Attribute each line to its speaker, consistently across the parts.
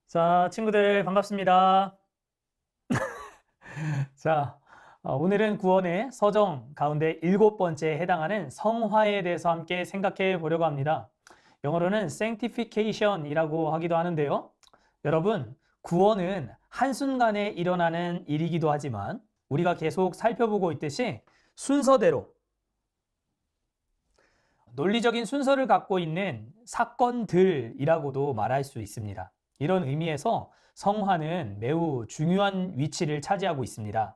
Speaker 1: 자, 친구들 반갑습니다. 자, 오늘은 구원의 서정 가운데 7번째에 해당하는 성화에 대해서 함께 생각해 보려고 합니다. 영어로는 sanctification이라고 하기도 하는데요. 여러분, 구원은 한순간에 일어나는 일이기도 하지만 우리가 계속 살펴보고 있듯이 순서대로 논리적인 순서를 갖고 있는 사건들이라고도 말할 수 있습니다. 이런 의미에서 성화는 매우 중요한 위치를 차지하고 있습니다.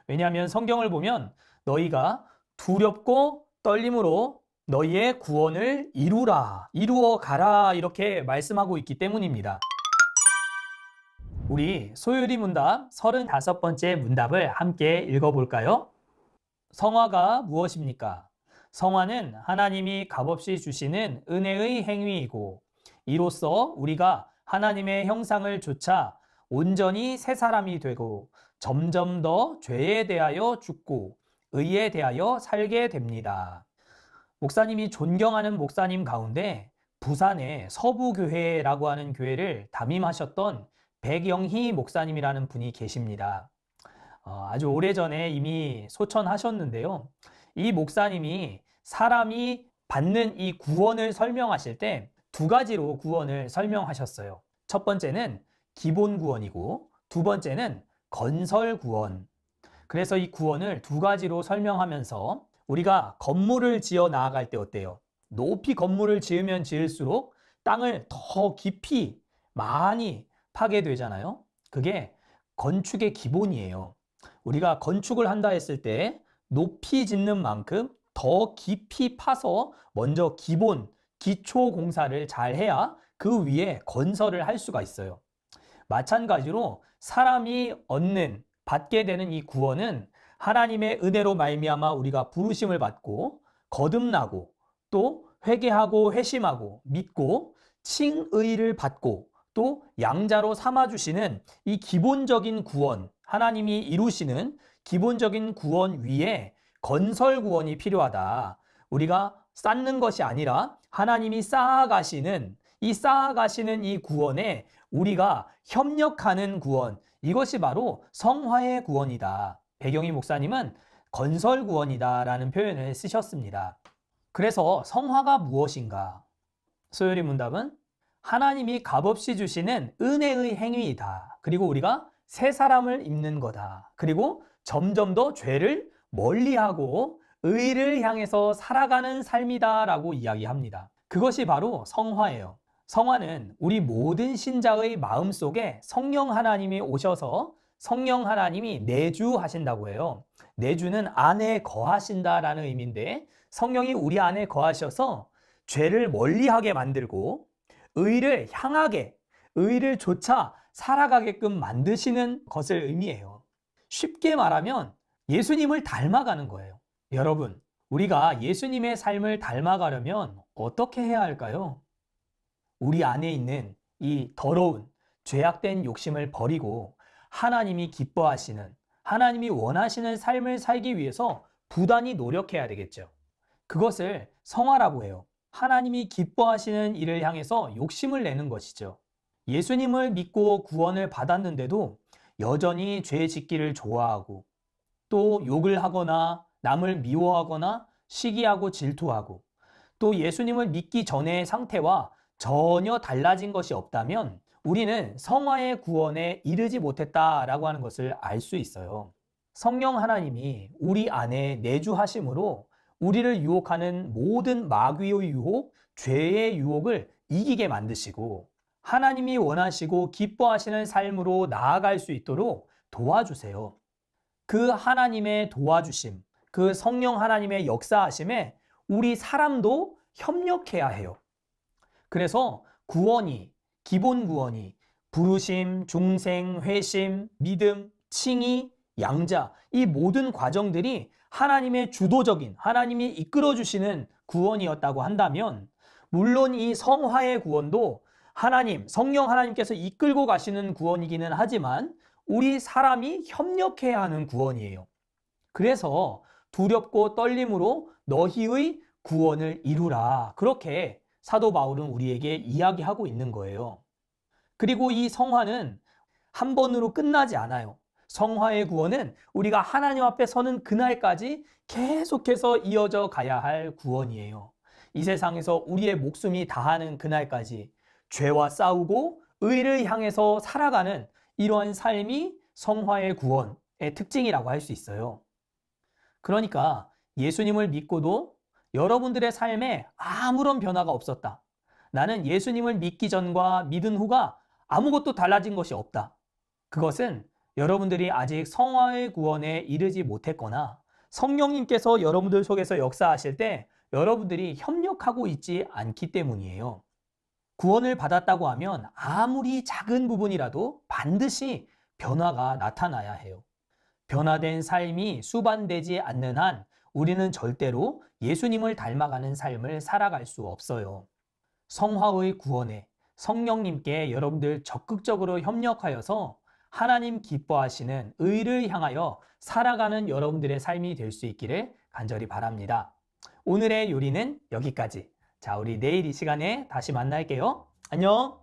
Speaker 1: 왜냐하면 성경을 보면 너희가 두렵고 떨림으로 너희의 구원을 이루어 가라 이렇게 말씀하고 있기 때문입니다. 우리 소율이 문답 35번째 문답을 함께 읽어볼까요? 성화가 무엇입니까? 성화는 하나님이 값없이 주시는 은혜의 행위이고 이로써 우리가 하나님의 형상을 좇아 온전히 새 사람이 되고 점점 더 죄에 대하여 죽고 의에 대하여 살게 됩니다. 목사님이 존경하는 목사님 가운데 부산의 서부교회라고 하는 교회를 담임하셨던 백영희 목사님이라는 분이 계십니다. 아주 오래전에 이미 소천하셨는데요. 이 목사님이 사람이 받는 이 구원을 설명하실 때 두 가지로 구원을 설명하셨어요. 첫 번째는 기본 구원이고 두 번째는 건설 구원. 그래서 이 구원을 두 가지로 설명하면서 우리가 건물을 지어 나아갈 때 어때요? 높이 건물을 지으면 지을수록 땅을 더 깊이 많이 파게 되잖아요. 그게 건축의 기본이에요. 우리가 건축을 한다 했을 때 높이 짓는 만큼 더 깊이 파서 먼저 기초 공사를 잘 해야 그 위에 건설을 할 수가 있어요. 마찬가지로 사람이 받게 되는 이 구원은 하나님의 은혜로 말미암아 우리가 부르심을 받고 거듭나고 또 회개하고 회심하고 믿고 칭의를 받고 또 양자로 삼아주시는 이 기본적인 구원, 하나님이 이루시는 기본적인 구원 위에 건설 구원이 필요하다. 우리가 쌓는 것이 아니라 하나님이 쌓아가시는 이 구원에 우리가 협력하는 구원, 이것이 바로 성화의 구원이다. 백영희 목사님은 건설 구원이다라는 표현을 쓰셨습니다. 그래서 성화가 무엇인가? 소율이 문답은 하나님이 값없이 주시는 은혜의 행위이다. 그리고 우리가 새 사람을 입는 거다. 그리고 점점 더 죄를 멀리하고 의를 향해서 살아가는 삶이다라고 이야기합니다. 그것이 바로 성화예요. 성화는 우리 모든 신자의 마음속에 성령 하나님이 오셔서 성령 하나님이 내주하신다고 해요. 내주는 안에 거하신다라는 의미인데 성령이 우리 안에 거하셔서 죄를 멀리하게 만들고 의를 향하게, 의를 좇아 살아가게끔 만드시는 것을 의미해요. 쉽게 말하면 예수님을 닮아가는 거예요. 여러분, 우리가 예수님의 삶을 닮아가려면 어떻게 해야 할까요? 우리 안에 있는 이 더러운 죄악된 욕심을 버리고 하나님이 기뻐하시는, 하나님이 원하시는 삶을 살기 위해서 부단히 노력해야 되겠죠. 그것을 성화라고 해요. 하나님이 기뻐하시는 일을 향해서 욕심을 내는 것이죠. 예수님을 믿고 구원을 받았는데도 여전히 죄 짓기를 좋아하고 또 욕을 하거나 남을 미워하거나 시기하고 질투하고 또 예수님을 믿기 전의 상태와 전혀 달라진 것이 없다면 우리는 성화의 구원에 이르지 못했다라고 하는 것을 알 수 있어요. 성령 하나님이 우리 안에 내주하심으로 우리를 유혹하는 모든 마귀의 유혹, 죄의 유혹을 이기게 만드시고 하나님이 원하시고 기뻐하시는 삶으로 나아갈 수 있도록 도와주세요. 그 하나님의 도와주심, 그 성령 하나님의 역사하심에 우리 사람도 협력해야 해요. 그래서 기본 구원이 부르심, 중생, 회심, 믿음, 칭의, 양자, 이 모든 과정들이 하나님의 주도적인, 하나님이 이끌어주시는 구원이었다고 한다면 물론 이 성화의 구원도 성령 하나님께서 이끌고 가시는 구원이기는 하지만 우리 사람이 협력해야 하는 구원이에요. 그래서 두렵고 떨림으로 너희의 구원을 이루라. 그렇게 사도 바울은 우리에게 이야기하고 있는 거예요. 그리고 이 성화는 한 번으로 끝나지 않아요. 성화의 구원은 우리가 하나님 앞에 서는 그날까지 계속해서 이어져 가야 할 구원이에요. 이 세상에서 우리의 목숨이 다하는 그날까지 죄와 싸우고 의를 향해서 살아가는 이러한 삶이 성화의 구원의 특징이라고 할 수 있어요. 그러니까 예수님을 믿고도 여러분들의 삶에 아무런 변화가 없었다. 나는 예수님을 믿기 전과 믿은 후가 아무것도 달라진 것이 없다. 그것은 여러분들이 아직 성화의 구원에 이르지 못했거나 성령님께서 여러분들 속에서 역사하실 때 여러분들이 협력하고 있지 않기 때문이에요. 구원을 받았다고 하면 아무리 작은 부분이라도 반드시 변화가 나타나야 해요. 변화된 삶이 수반되지 않는 한 우리는 절대로 예수님을 닮아가는 삶을 살아갈 수 없어요. 성화의 구원에 성령님께 여러분들 적극적으로 협력하여서 하나님 기뻐하시는 의를 향하여 살아가는 여러분들의 삶이 될 수 있기를 간절히 바랍니다. 오늘의 요리는 여기까지. 자, 우리 내일 이 시간에 다시 만날게요. 안녕!